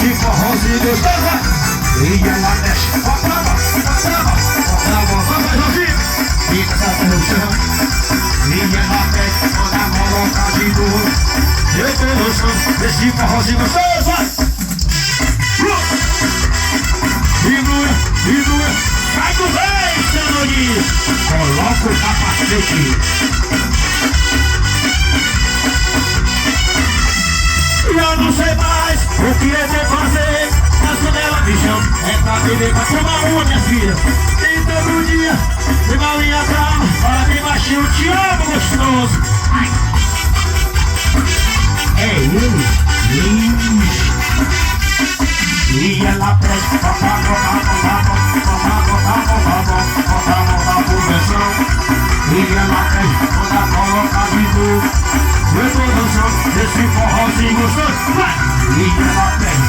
desse forrozinho gostoso. E ela mexe, bota a mão, vamos, Joãozinho. Fica só no chão. E ela mexe, toda a molocagem do outro. Eu tô no chão, desse forrozinho gostoso. Vibra, sai do bem, cenourinho. Coloca o capacete. Eu não sei mais o que é de fazer. Mas quando ela me chama, é pra beber, pra tomar uma, minha filha. E todo dia, de malinha calma, fala bem baixinho, te amo, gostoso. Ai. É ele. E ela pede pra botar posição. E ela pede toda a colocar de novo. Eu tô no chão, desse forrozinho gostoso. E ela pede